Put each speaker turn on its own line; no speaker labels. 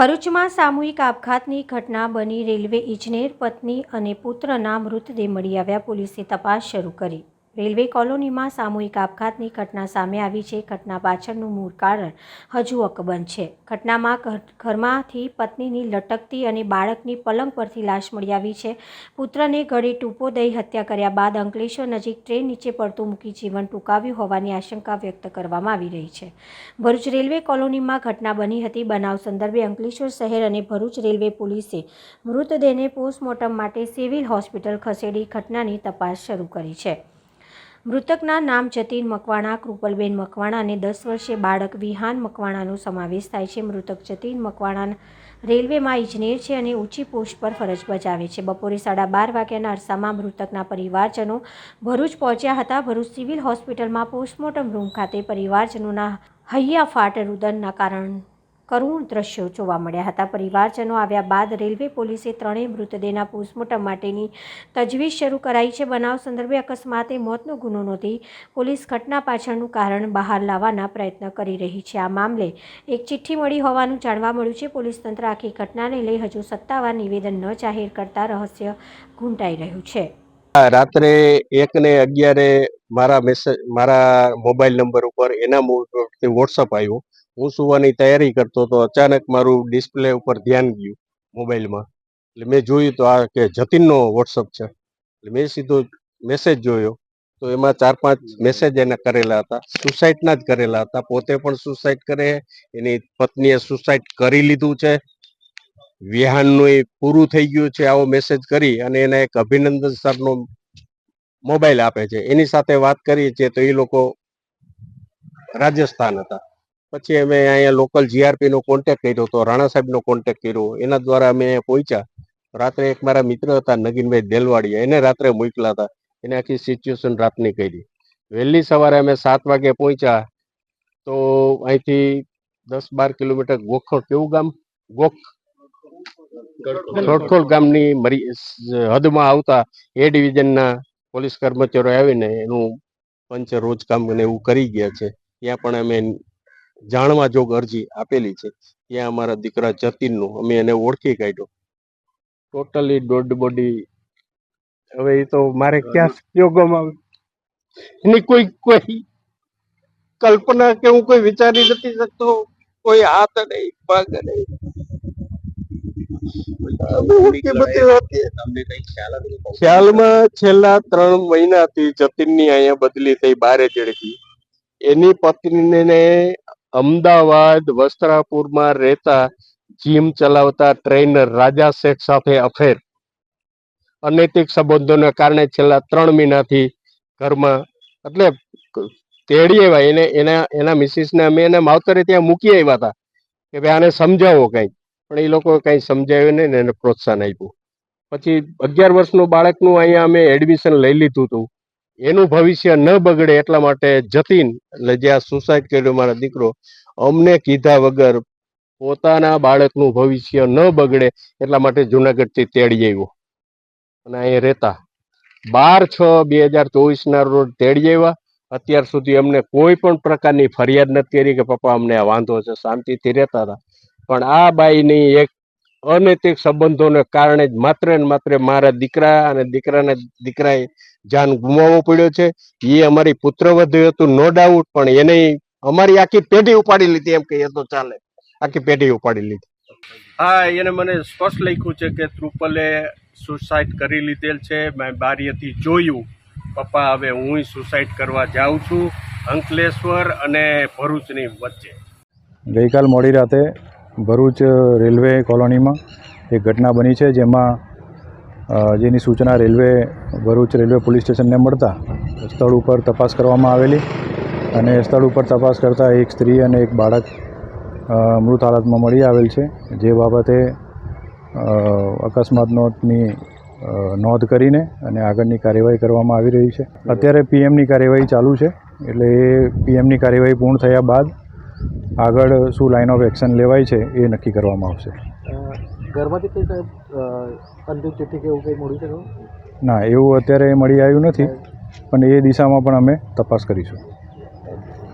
ભરૂચમાં સામૂહિક આપઘાતની ઘટના બની। રેલવે ઇજનેર પત્ની અને પુત્રના મૃતદેહ મળી આવ્યા। પોલીસે તપાસ શરૂ કરી। રેલવે કોલોનીમાં સામૂહિક આપઘાતની ઘટના સામે આવી છે। ઘટના પાછળનું મૂળ કારણ હજુ અકબંધ છે। ઘટનામાં ઘરમાંથી પત્નીની લટકતી અને બાળકની પલંગ પરથી લાશ મળી આવી છે। પુત્રને ગળે ટૂંપો દઈ હત્યા કર્યા બાદ અંકલેશ્વર નજીક ટ્રેન નીચે પડતું મૂકી જીવન ટૂંકાવ્યું હોવાની આશંકા વ્યક્ત કરવામાં આવી રહી છે। ભરૂચ રેલવે કોલોનીમાં ઘટના બની હતી। બનાવ સંદર્ભે અંકલેશ્વર શહેર અને ભરૂચ રેલવે પોલીસે મૃતદેહને પોસ્ટમોર્ટમ માટે સિવિલ હોસ્પિટલ ખસેડી ઘટનાની તપાસ શરૂ કરી છે। મૃતકના નામ જતીન મકવાણા, કૃપલબેન મકવાણા અને 10 વર્ષીય બાળક વિહાન મકવાણાનો સમાવેશ થાય છે। મૃતક જતીન મકવાણા રેલવેમાં ઇજનેર છે અને ઊંચી પોસ્ટ પર ફરજ બજાવે છે। બપોરે 12:30 વાગ્યાના અરસામાં મૃતકના પરિવારજનો ભરૂચ પહોંચ્યા હતા। ભરૂચ સિવિલ હોસ્પિટલમાં પોસ્ટમોર્ટમ રૂમ ખાતે પરિવારજનોના હૈયાફાટ રુદનના કરુણ દ્રશ્યો જોવા મળ્યા હતા। પરિવારજનો આવ્યા બાદ રેલવે પોલીસે ત્રણેય મૃતદેહના પોસ્ટમોર્ટમ માટેની તજવીજ શરૂ કરાઈ છે। બનાવ સંદર્ભે અકસ્માતે મોતનો ગુનો નોંધી પોલીસ ઘટના પાછળનું કારણ બહાર લાવવાના પ્રયત્ન કરી રહી છે। આ મામલે એક ચિઠ્ઠી મળી હોવાનું જાણવા મળ્યું છે। પોલીસ તંત્ર આખી ઘટનાને લઈ હજુ સત્તાવાર નિવેદન ન જાહેર કરતા રહસ્ય ઘૂંટાઈ રહ્યું છે।
રાત્રે 1:11 મારા મોબાઈલ નંબર ઉપર એના વોટ્સઅપ આવ્યો। હું સુવાની તૈયારી કરતો તો અચાનક મારું ડિસ્પ્લે ઉપર ધ્યાન ગયું મોબાઈલમાં। એટલે મેં જોયું તો આ કે જતીનનો વોટ્સઅપ છે। એટલે મેં સીધો મેસેજ જોયો તો એમાં 4-5 મેસેજ એને કરેલા હતા, સુસાઇડના જ કરેલા હતા। પોતે પણ સુસાઇડ કરે, એની પત્નીએ સુસાઇડ કરી લીધું છે, વિહાનનું એ પૂરું થઈ ગયું છે, આવો મેસેજ કરી અને એને એક અભિનંદન સરનો મોબાઈલ આપે છે। એની સાથે વાત કરીએ છીએ તો એ લોકો રાજસ્થાન હતા। પછી અમે અહીંયા લોકલ જીઆરપી નો કોન્ટેક્ટ કર્યો તો રાણા સાહેબનો કોન્ટેક્ટ કર્યો, એના દ્વારા અમે પહોંચ્યા। રાત્રે એક મારા મિત્ર હતા નગીનભાઈ દેલવાડિયા, એને રાત્રે મોકલા હતા, એને આખી સિચ્યુએશન રાતની કરી। વહેલી સવારે અમે 7 વાગે પહોંચ્યા તો અહીંથી 10-12 કિલોમીટર ગોખોડ ગામની હદમાં આવતા એ ડિવિઝનના પોલીસ કર્મચારીઓ આવીને એનું પંચ રોજકામ ને એવું કરી ગયા છે। ત્યાં પણ અમે જાણવા જોગ અરજી આપેલી છે। ત્યાં અમારા દીકરા જતીનનું અમે એને ઓળખી કાઢ્યો। ટોટલી ડોડ બોડી હવે એ તો મારે ક્યાં યોગમાં એની કોઈ કલ્પના કે હું કોઈ વિચારી નથી શકતો, કોઈ હાથ નહીં, પગ નહીં। ખ્યાલમાં છેલ્લા 3 મહિનાથી જતીનની અહીંયા બદલી થઈ બારેજડથી। એની પત્નીને અમદાવાદ વસ્ત્રાપુરમાં રહેતા જીમ ચલાવતા ટ્રેનર રાજા શેખ સાથે અફેર, અનૈતિક સંબંધોને કારણે છેલ્લા 3 મહિનાથી ઘરમાં એટલે તેડી આવ્યા એના મિસિસને અમે એને માવતરે ત્યાં મૂકી આવ્યા હતા કે ભાઈ આને સમજાવો કંઈક, પણ એ લોકો કંઈ સમજાવ્યું નહીં ને એને પ્રોત્સાહન આપ્યું। પછી 11 વર્ષનું બાળકનું અહીંયા અમે એડમિશન લઈ લીધું હતું। એનું ભવિષ્ય ન બગડે એટલા માટે જતીન એટલે જે આ સુસાઇડ કર્યો મારો દીકરો, અમને કીધા વગર પોતાના બાળકનું ભવિષ્ય ન બગડે એટલા માટે જુનાગઢથી તેડી આવ્યો અને અહીંયા રહેતા 12/6/2024 રોજ તેડી આવ્યા। અત્યાર સુધી અમને કોઈ પણ પ્રકારની ફરિયાદ નથી કરી કે પપ્પા અમને આ વાંધો છે, શાંતિથી રહેતા હતા। પણ આ બાઈની એક અનૈતિક સંબંધોને કારણે જ માત્ર ને માત્ર મારા દીકરા અને દીકરાએ જાન ગુમાવવો પડ્યો છે। એ અમારી પુત્રવધુ હતું નો ડાઉટ, પણ એને અમારી આખી પેઢી ઉપાડી લીધી એમ કહીએ તો ચાલે, આખી પેઢી ઉપાડી લીધી।
હા, એને મને સ્પષ્ટ લખ્યું છે કે ત્રુપલે સુસાઇડ કરી લીધેલ છે। મેં બારીએથી જોયું, પપ્પા હવે હું સુસાઇડ કરવા જાઉં છું અંકલેશ્વર અને ભરૂચની વચ્ચે।
ગઈકાલ મોડી રાતે ભરૂચ રેલવે કોલોનીમાં એક ઘટના બની છે, જેની સૂચના ભરૂચ રેલવે પોલીસ સ્ટેશનને મળતા સ્થળ ઉપર તપાસ કરવામાં આવેલી અને સ્થળ ઉપર તપાસ કરતાં એક સ્ત્રી અને એક બાળક મૃત હાલતમાં મળી આવેલ છે। જે બાબતે અકસ્માતની નોંધ કરીને અને આગળની કાર્યવાહી કરવામાં આવી રહી છે। અત્યારે પીએમની કાર્યવાહી ચાલુ છે, એટલે એ પીએમની કાર્યવાહી પૂર્ણ થયા બાદ આગળ શું લાઇન ઓફ એક્શન લેવાય છે એ નક્કી કરવામાં આવશે।
ઘરમાંથી કંઈ સાહેબ અંતિમ ચિઠ્ઠી કે એવું કંઈ મળ્યું છે?
ના, એવું અત્યારે મળી આવ્યું નથી, પણ એ દિશામાં પણ અમે તપાસ કરીશું।